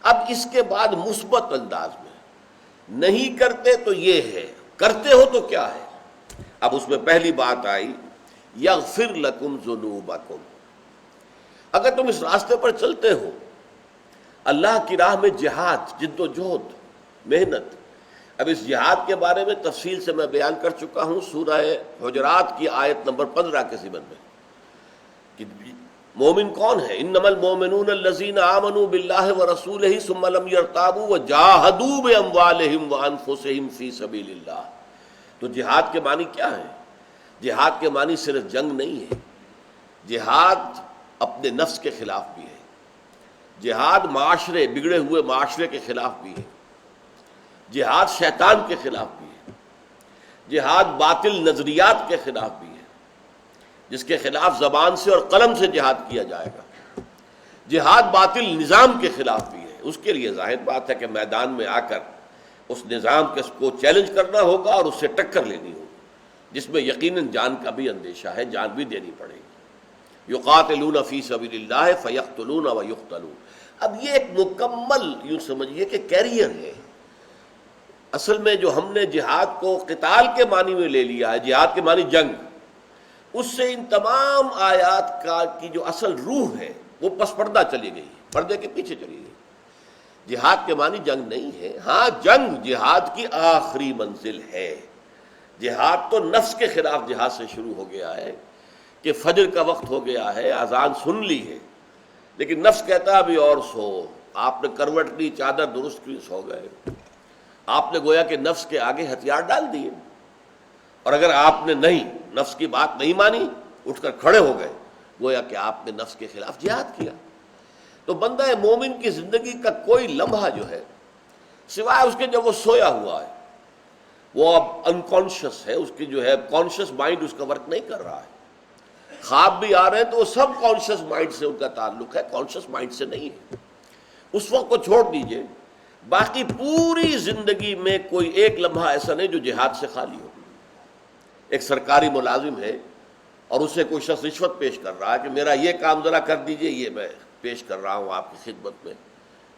اب اس کے بعد مثبت انداز میں، نہیں کرتے تو یہ ہے، کرتے ہو تو کیا ہے؟ اب اس میں پہلی بات آئی یغفر لکم ذنوبکم، اگر تم اس راستے پر چلتے ہو، اللہ کی راہ میں جہاد، جد و جہد، محنت۔ اب اس جہاد کے بارے میں تفصیل سے میں بیان کر چکا ہوں سورہ حجرات کی آیت نمبر 15 کے ضمن میں کہ مومن کون ہے؟ انما المؤمنون الذین آمنوا باللہ ورسولہ ثم لم یرتابوا وجاہدوا باموالہم وانفسہم فی سبیل اللہ۔ تو جہاد کے معنی کیا ہے؟ جہاد کے معنی صرف جنگ نہیں ہے، جہاد اپنے نفس کے خلاف بھی ہے، جہاد معاشرے، بگڑے ہوئے معاشرے کے خلاف بھی ہے، جہاد شیطان کے خلاف بھی ہے، جہاد باطل نظریات کے خلاف بھی ہے، جس کے خلاف زبان سے اور قلم سے جہاد کیا جائے گا، جہاد باطل نظام کے خلاف بھی ہے۔ اس کے لیے ظاہر بات ہے کہ میدان میں آ کر اس نظام کو چیلنج کرنا ہوگا اور اس سے ٹکر لینی ہوگی، جس میں یقیناً جان کا بھی اندیشہ ہے، جان بھی دینی پڑے گی۔ یقاتلون فی سبیل اللہ فیقتلون ویقتلون۔ اب یہ ایک مکمل یوں سمجھیے کہ کیریئر ہے۔ اصل میں جو ہم نے جہاد کو قتال کے معنی میں لے لیا ہے، جہاد کے معنی جنگ، اس سے ان تمام آیات کی جو اصل روح ہے وہ پس پردہ چلی گئی، پردے کے پیچھے چلی گئی۔ جہاد کے معنی جنگ نہیں ہے، ہاں جنگ جہاد کی آخری منزل ہے۔ جہاد تو نفس کے خلاف جہاد سے شروع ہو گیا ہے کہ فجر کا وقت ہو گیا ہے، اذان سن لی ہے، لیکن نفس کہتا ہے ابھی اور سو۔ آپ نے کروٹ لی، چادر درست کی، سو گئے۔ آپ نے گویا کہ نفس کے آگے ہتھیار ڈال دیے، اور اگر آپ نے نہیں، نفس کی بات نہیں مانی، اٹھ کر کھڑے ہو گئے، گویا کہ آپ نے نفس کے خلاف جہاد کیا۔ تو بندہ مومن کی زندگی کا کوئی لمحہ جو ہے، سوائے اس کے جب وہ سویا ہوا ہے، وہ اب انکانشیس ہے، اس کی جو ہے کانشیس مائنڈ اس کا ورک نہیں کر رہا ہے۔ خواب بھی آ رہے ہیں تو وہ سب کانشیس مائنڈ سے ان کا تعلق ہے، کانشیس مائنڈ سے نہیں ہے۔ اس وقت کو چھوڑ دیجئے، باقی پوری زندگی میں کوئی ایک لمحہ ایسا نہیں جو جہاد سے خالی ہو۔ ایک سرکاری ملازم ہے اور اسے کوئی شخص رشوت پیش کر رہا ہے کہ میرا یہ کام ذرا کر دیجئے، یہ میں پیش کر رہا ہوں آپ کی خدمت میں،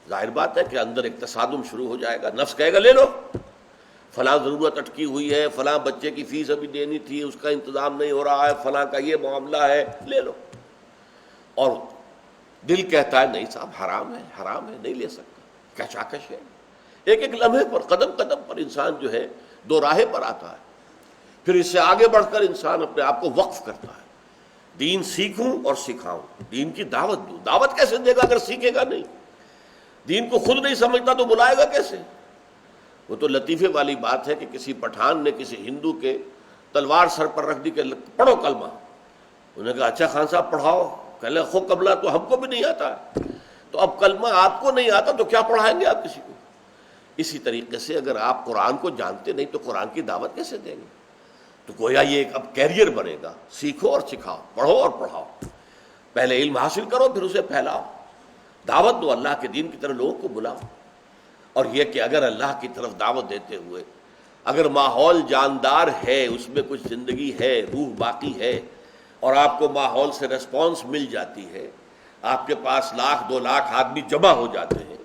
ظاہر بات ہے کہ اندر ایک تصادم شروع ہو جائے گا۔ نفس کہے گا لے لو، فلاں ضرورت اٹکی ہوئی ہے، فلاں بچے کی فیس ابھی دینی تھی، اس کا انتظام نہیں ہو رہا ہے، فلاں کا یہ معاملہ ہے، لے لو۔ اور دل کہتا ہے نہیں صاحب، حرام ہے، حرام ہے، نہیں لے سکتا، کشاکش ہے۔ ایک ایک لمحے پر، قدم قدم پر انسان جو ہے دو راہے پر آتا ہے۔ پھر اس سے آگے بڑھ کر انسان اپنے آپ کو وقف کرتا ہے، دین سیکھوں اور سکھاؤں، دین کی دعوت دوں۔ دعوت کیسے دے گا اگر سیکھے گا نہیں؟ دین کو خود نہیں سمجھتا تو بلائے گا کیسے؟ وہ تو لطیفے والی بات ہے کہ کسی پٹھان نے کسی ہندو کے تلوار سر پر رکھ دی کہ پڑھو کلمہ۔ انہوں نے کہا اچھا خان صاحب پڑھاؤ۔ کہنے خو قبلہ تو ہم کو بھی نہیں آتا ہے، تو اب کلمہ آپ کو نہیں آتا تو کیا پڑھائیں گے آپ کسی کو؟ اسی طریقے سے اگر آپ قرآن کو جانتے نہیں تو قرآن کی دعوت کیسے دیں گے؟ تو گویا یہ ایک اب کیریئر بنے گا، سیکھو اور سکھاؤ، پڑھو اور پڑھاؤ، پہلے علم حاصل کرو پھر اسے پھیلاؤ، دعوت دو، اللہ کے دین کی طرف لوگوں کو بلاؤ۔ اور یہ کہ اگر اللہ کی طرف دعوت دیتے ہوئے اگر ماحول جاندار ہے، اس میں کچھ زندگی ہے، روح باقی ہے، اور آپ کو ماحول سے ریسپانس مل جاتی ہے، آپ کے پاس 1,00,000-2,00,000 آدمی جمع ہو جاتے ہیں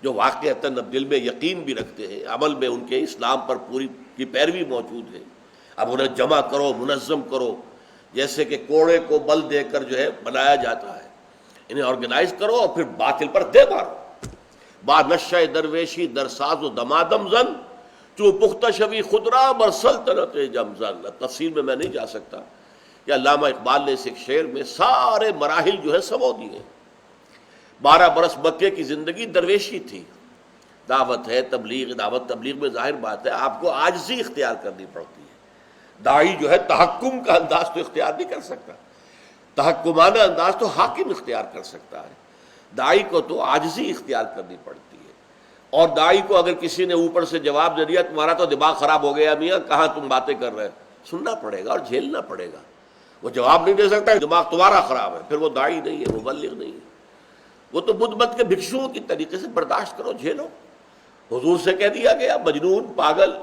جو واقعتاً اب دل میں یقین بھی رکھتے ہیں، عمل میں ان کے اسلام پر پوری کی پیروی موجود ہے، اب انہیں جمع کرو، منظم کرو، جیسے کہ کوڑے کو بل دے کر جو ہے بنایا جاتا ہے، انہیں آرگنائز کرو اور پھر باطل پر دے مارو۔ با نشہ درویشی در ساز و دمادم زن، چو پختہ شوی خودرا بر سلطنت جمزن۔ تفسیر میں نہیں جا سکتا کہ علامہ اقبال نے اس ایک شعر میں سارے مراحل جو ہے سمو دیے۔ 12 برس مکے کی زندگی درویشی تھی، دعوت ہے، تبلیغ، دعوت تبلیغ میں ظاہر بات ہے آپ کو عاجزی اختیار کرنی پڑتی ہے۔ داعی جو ہے تحکم کا انداز تو اختیار نہیں کر سکتا، تحکمانہ انداز تو حاکم اختیار کر سکتا ہے، داعی کو تو عاجزی اختیار کرنی پڑتی ہے۔ اور داعی کو اگر کسی نے اوپر سے جواب دے دیا تمہارا تو دماغ خراب ہو گیا میاں، کہاں تم باتیں کر رہے، سننا پڑے گا اور جھیلنا پڑے گا۔ وہ جواب نہیں دے سکتا دماغ تمہارا خراب ہے، پھر وہ داعی نہیں ہے، مبلغ نہیں ہے، وہ تو بدھ مت کے بھکشوؤں کی طریقے سے برداشت کرو، جھیلو۔ حضور سے کہہ دیا گیا مجنون، پاگل،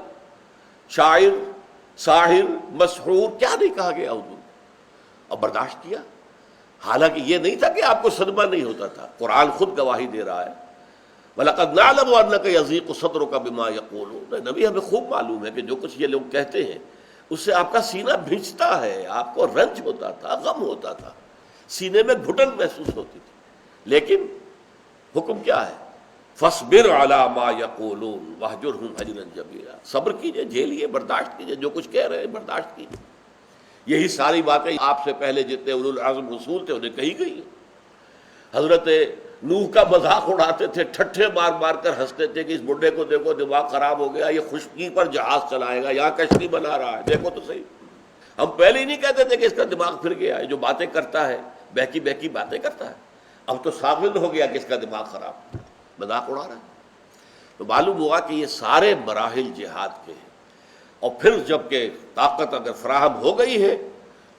شاعر، ساحر، مسحور، کیا نہیں کہا گیا حضور، اور برداشت کیا۔ حالانکہ یہ نہیں تھا کہ آپ کو صدمہ نہیں ہوتا تھا، قرآن خود گواہی دے رہا ہے وَلَقَدْ نَعْلَمُ أَنَّكَ يَضِيقُ صَدْرُكَ بِمَا يَقُولُونَ، نبی ہمیں خوب معلوم ہے کہ جو کچھ یہ لوگ کہتے ہیں اس سے آپ کا سینہ بھینچتا ہے، آپ کو رنج ہوتا تھا، غم ہوتا تھا، سینے میں گھٹن محسوس ہوتی تھی، لیکن حکم کیا ہے؟ فَاصْبِرْ عَلَىٰ مَا يَقُولُونَ وَاهْجُرْهُمْ هَجْرًا جَمِيلًا، صبر کیجئے، جھیلیے، برداشت کیجئے، جو کچھ کہہ رہے ہیں برداشت کیجئے۔ یہی ساری باتیں آپ سے پہلے جتنے اولو العزم رسول تھے انہیں کہی گئی ہیں۔ حضرت نوح کا مذاق اڑاتے تھے، ٹھٹھے مار مار کر ہنستے تھے کہ اس بڈھے کو دیکھو دماغ خراب ہو گیا، یہ خشکی پر جہاز چلائے گا، یہاں کشتی بنا رہا ہے، دیکھو تو صحیح۔ ہم پہلے ہی نہیں کہتے تھے کہ اس کا دماغ پھر گیا ہے، جو باتیں کرتا ہے بہکی بہکی باتیں کرتا ہے، اب تو ثابت ہو گیا کہ اس کا دماغ خراب، مذاق اڑا رہا ہے۔ تو معلوم ہوا کہ یہ سارے مراحل جہاد کے ہیں، اور پھر جب کہ طاقت اگر فراہم ہو گئی ہے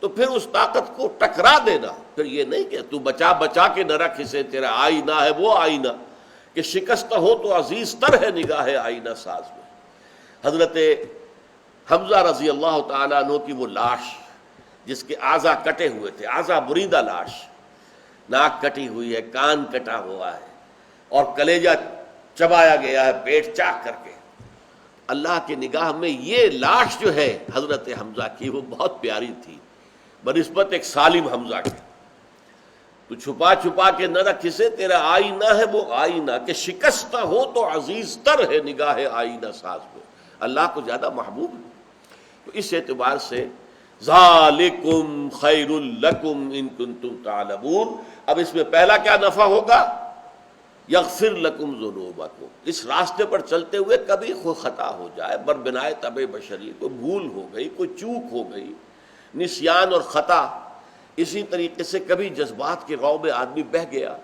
تو پھر اس طاقت کو ٹکرا دینا، پھر یہ نہیں کہ تو بچا بچا کے نہ رکھ اسے، تیرا آئینہ ہے وہ آئینہ کہ شکست ہو تو عزیز تر ہے نگاہ آئینہ ساز میں۔ حضرت حمزہ رضی اللہ تعالیٰ عنہ کی وہ لاش جس کے اعضا کٹے ہوئے تھے، اعضا بریدہ لاش، ناک کٹی ہوئی ہے، کان کٹا ہوا ہے اور کلیجہ چبایا گیا ہے پیٹ چاک کر کے، اللہ کی نگاہ میں یہ لاش جو ہے حضرت حمزہ کی وہ بہت پیاری تھی بنسبت ایک سالم حمزہ کے۔ تو چھپا چھپا کے نہ رکھ اسے، تیرا آئینہ ہے وہ آئینہ کہ شکستہ ہو تو عزیز تر ہے نگاہ آئینہ ساز میں، اللہ کو زیادہ محبوب ہے۔ تو اس اعتبار سے ذالکم خیر لکم ان کنتم تعلمون، اب اس میں پہلا کیا نفع ہوگا؟ یغفر لکم ذنوبکم، اس راستے پر چلتے ہوئے کبھی کوئی خطا ہو جائے، بربنائے طبع بشری، کوئی بھول ہو گئی، کوئی چوک ہو گئی، نسیان اور خطا، اسی طریقے سے کبھی جذبات کے غو میں آدمی بہہ گیا،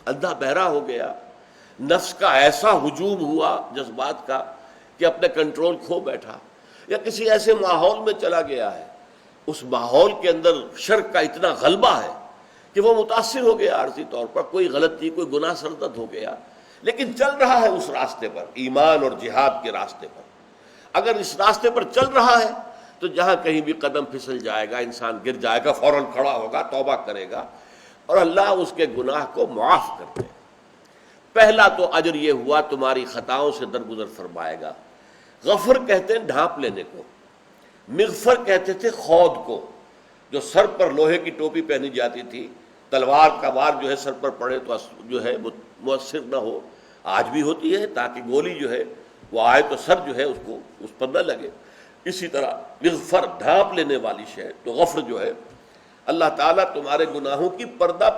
اندھا بہرا ہو گیا، نفس کا ایسا ہجوم ہوا جذبات کا کہ اپنے کنٹرول کھو بیٹھا، یا کسی ایسے ماحول میں چلا گیا ہے، اس ماحول کے اندر شرک کا اتنا غلبہ ہے کہ وہ متاثر ہو گیا عارضی طور پر، کوئی غلطی کوئی گناہ سرزد ہو گیا، لیکن چل رہا ہے اس راستے پر، ایمان اور جہاد کے راستے پر۔ اگر اس راستے پر چل رہا ہے تو جہاں کہیں بھی قدم پھسل جائے گا، انسان گر جائے گا، فوراً کھڑا ہوگا، توبہ کرے گا اور اللہ اس کے گناہ کو معاف کر دے۔ پہلا تو اجر یہ ہوا تمہاری خطاؤں سے درگزر فرمائے گا۔ غفر کہتے ہیں ڈھانپ لینے کو، مغفر کہتے تھے خود کو، جو سر پر لوہے کی ٹوپی پہنی جاتی تھی، تلوار کا وار جو ہے سر پر پڑے تو جو ہے مؤثر نہ ہو، آج بھی ہوتی ہے تاکہ گولی جو ہے وہ آئے تو سر جو ہے اس کو اس پر نہ لگے۔ اسی طرح مغفر ڈھانپ لینے والی شے، تو غفر جو ہے اللہ تعالیٰ تمہارے گناہوں کی پردہ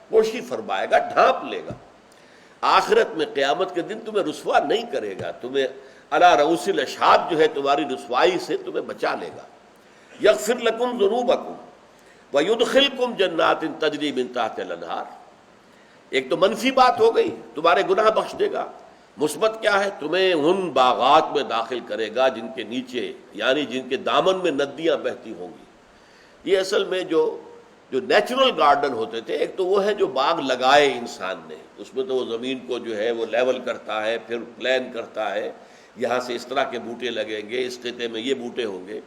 پوشی فرمائے گا، ڈھانپ لے گا۔ آخرت میں قیامت کے دن تمہیں رسوا نہیں کرے گا، تمہیں علی رؤوس الاشہاد جو ہے تمہاری رسوائی سے تمہیں بچا لے گا۔ یغفر لکم ذنوبکم ویدخلکم جنات تجری من تحتہا الانہار، ایک تو منفی بات ہو گئی، تمہارے گناہ بخش دے گا۔ مثبت کیا ہے؟ تمہیں ان باغات میں داخل کرے گا جن کے نیچے، یعنی جن کے دامن میں ندیاں بہتی ہوں گی۔ یہ اصل میں جو نیچرل گارڈن ہوتے تھے، ایک تو وہ ہے جو باغ لگائے انسان نے، اس میں تو وہ زمین کو جو ہے وہ لیول کرتا ہے، پھر پلان کرتا ہے، یہاں سے اس طرح کے بوٹے لگیں گے، اس خطے میں یہ بوٹے ہوں گے۔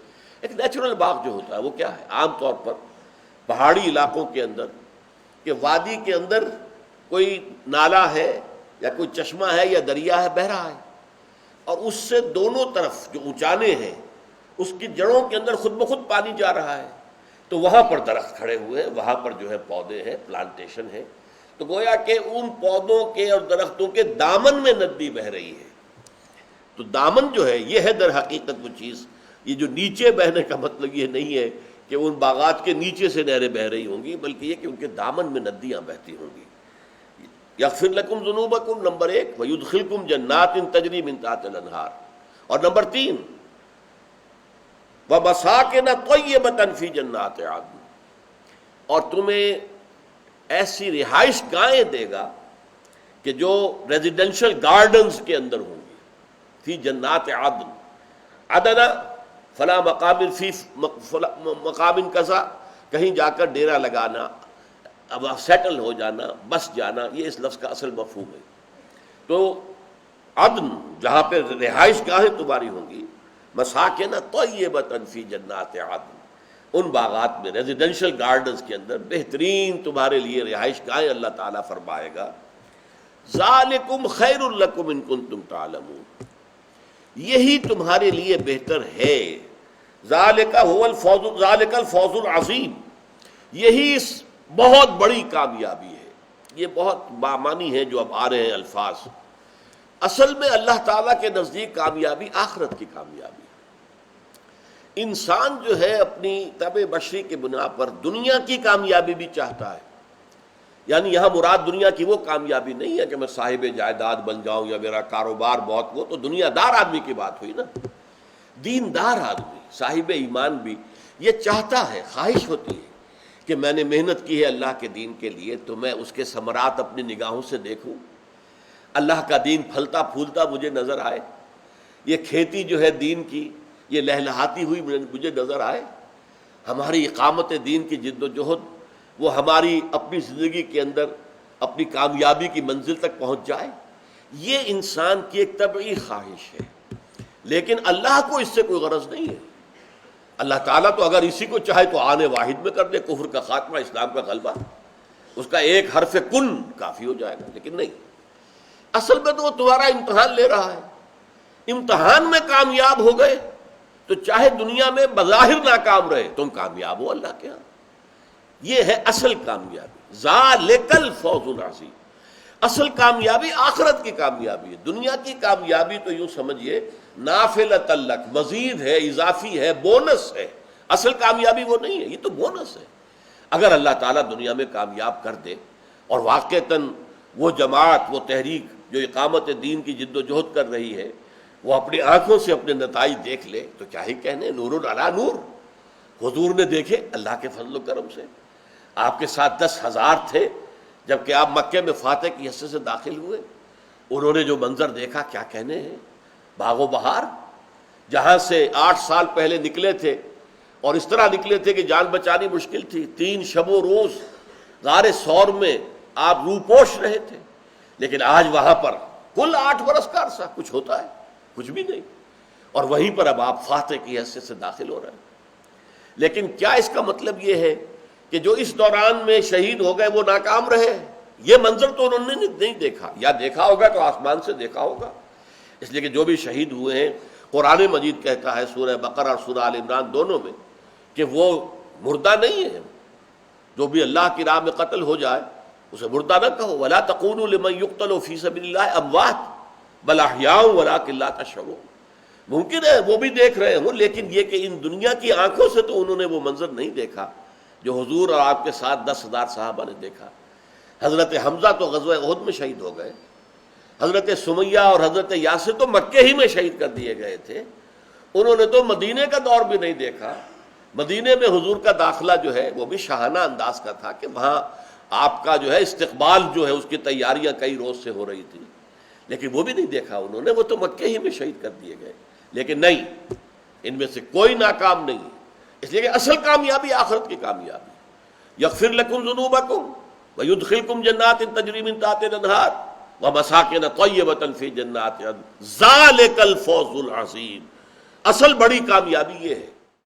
ایک نیچرل باغ جو ہوتا ہے وہ کیا ہے؟ عام طور پر پہاڑی علاقوں کے اندر کہ وادی کے اندر کوئی نالا ہے یا کوئی چشمہ ہے یا دریا ہے بہہ رہا ہے، اور اس سے دونوں طرف جو اونچانے ہیں اس کی جڑوں کے اندر خود بخود پانی جا رہا ہے، تو وہاں پر درخت کھڑے ہوئے ہیں، وہاں پر جو ہے پودے ہیں، پلانٹیشن ہے، تو گویا کہ ان پودوں کے اور درختوں کے دامن میں ندی بہہ رہی ہے۔ تو دامن جو ہے یہ ہے در حقیقت وہ چیز، یہ جو نیچے بہنے کا مطلب یہ نہیں ہے کہ ان باغات کے نیچے سے نہریں بہہ رہی ہوں گی، بلکہ یہ کہ ان کے دامن میں ندیاں بہتی ہوں گی۔ یغفر لکم ذنوبکم نمبر 1، ویدخلکم جنات تجری من تحتہا الانہار، اور نمبر 3 ومساکن طیبۃ فی جنات عدن، اور تمہیں ایسی رہائش گاہیں دے گا کہ جو ریزیڈینشل گارڈنز کے اندر ہوں گی، فی جنات عدن، عدن فلاں مقام فی مقام کذا، کہیں جا کر ڈیرا لگانا، اب سیٹل ہو جانا، بس جانا، یہ اس لفظ کا اصل مفہوم ہے۔ تو عدن جہاں پہ رہائش گاہیں تمہاری ہوں گی، مساکن طیبۃ فی جنات عدن، ان باغات میں ریزیڈینشل گارڈنز کے اندر بہترین تمہارے لیے رہائش گاہیں اللہ تعالیٰ فرمائے گا۔ ذالکم خیر لکم ان کنتم تعلمون، یہی تمہارے لیے بہتر ہے. ذالک هو الفوز، ذالک الفوز العظیم، یہی بہت بڑی کامیابی ہے. یہ بہت بامانی ہے جو اب آ رہے ہیں الفاظ. اصل میں اللہ تعالیٰ کے نزدیک کامیابی آخرت کی کامیابی ہے. انسان جو ہے اپنی طبع بشری کی بنا پر دنیا کی کامیابی بھی چاہتا ہے. یعنی یہاں مراد دنیا کی وہ کامیابی نہیں ہے کہ میں صاحب جائیداد بن جاؤں یا میرا کاروبار بہت، وہ تو دنیا دار آدمی کی بات ہوئی نا. دیندار آدمی، صاحب ایمان بھی یہ چاہتا ہے، خواہش ہوتی ہے کہ میں نے محنت کی ہے اللہ کے دین کے لیے تو میں اس کے ثمرات اپنی نگاہوں سے دیکھوں، اللہ کا دین پھلتا پھولتا مجھے نظر آئے، یہ کھیتی جو ہے دین کی یہ لہلہاتی ہوئی مجھے نظر آئے. ہماری اقامت دین کی جد و جہد وہ ہماری اپنی زندگی کے اندر اپنی کامیابی کی منزل تک پہنچ جائے. یہ انسان کی ایک طبعی خواہش ہے، لیکن اللہ کو اس سے کوئی غرض نہیں ہے. اللہ تعالیٰ تو اگر اسی کو چاہے تو آنے واحد میں کر دے، کفر کا خاتمہ، اسلام کا غلبہ، اس کا ایک حرف کن کافی ہو جائے گا. لیکن نہیں، اصل میں تو وہ تمہارا امتحان لے رہا ہے. امتحان میں کامیاب ہو گئے تو چاہے دنیا میں بظاہر ناکام رہے تم کامیاب ہو اللہ کے ہاں. یہ ہے اصل کامیابی. ذالک الفوز العظیم. اصل کامیابی آخرت کی کامیابی ہے. دنیا کی کامیابی تو یوں سمجھیے نافلۃ لک، مزید ہے، اضافی ہے، بونس ہے. اصل کامیابی وہ نہیں ہے، یہ تو بونس ہے. اگر اللہ تعالیٰ دنیا میں کامیاب کر دے اور واقعتاً وہ جماعت، وہ تحریک جو اقامت دین کی جد و جہد کر رہی ہے وہ اپنی آنکھوں سے اپنے نتائج دیکھ لے تو کیا ہی کہنے، نور علی نور. حضور نے دیکھے اللہ کے فضل و کرم سے. آپ کے ساتھ 10,000 تھے جبکہ آپ مکے میں فاتح کی حیثیت سے داخل ہوئے. انہوں نے جو منظر دیکھا کیا کہنے ہیں. باغ و بہار، جہاں سے 8 سال پہلے نکلے تھے اور اس طرح نکلے تھے کہ جان بچانی مشکل تھی. 3 شب و روز غار ثور میں آپ روپوش رہے تھے، لیکن آج وہاں پر کل 8 برس کا عرصہ کچھ ہوتا ہے؟ کچھ بھی نہیں. اور وہیں پر اب آپ فاتح کی حیثیت سے داخل ہو رہے ہیں. لیکن کیا اس کا مطلب یہ ہے کہ جو اس دوران میں شہید ہو گئے وہ ناکام رہے؟ یہ منظر تو انہوں نے نہیں دیکھا، یا دیکھا ہوگا تو آسمان سے دیکھا ہوگا. اس لیے کہ جو بھی شہید ہوئے ہیں قرآن مجید کہتا ہے سورہ بقرہ اور سورہ آل عمران دونوں میں کہ وہ مردہ نہیں ہے. جو بھی اللہ کی راہ میں قتل ہو جائے اسے مردہ نہ کہو. وَلَا تَقُولُوا لِمَن يُقْتَلُ فِي سَبِيلِ اللَّهِ أَمْوَاتٌ بَلْ أَحْيَاءٌ وَلَٰكِن لَّا تَشْعُرُونَ. ممکن ہے وہ بھی دیکھ رہے ہوں، لیکن یہ کہ ان دنیا کی آنکھوں سے تو انہوں نے وہ منظر نہیں دیکھا جو حضور اور آپ کے ساتھ 10,000 صحابہ نے دیکھا. حضرت حمزہ تو غزوہ احد میں شہید ہو گئے. حضرت سمیہ اور حضرت یاسر تو مکے ہی میں شہید کر دیے گئے تھے. انہوں نے تو مدینے کا دور بھی نہیں دیکھا. مدینے میں حضور کا داخلہ جو ہے وہ بھی شاہانہ انداز کا تھا کہ وہاں آپ کا جو ہے استقبال جو ہے اس کی تیاریاں کئی روز سے ہو رہی تھی، لیکن وہ بھی نہیں دیکھا انہوں نے. وہ تو مکے ہی میں شہید کر دیے گئے. لیکن نہیں، ان میں سے کوئی ناکام نہیں. اس لیے کہ اصل کامیابی آخرت کی کامیابی. یغفر لکم ذنوبکم ویدخلکم جنات تجری من تحتہا الانہار ومساکن طیبۃ فی جنات عدن ذالک الفوز العظیم. اصل بڑی کامیابی یہ ہے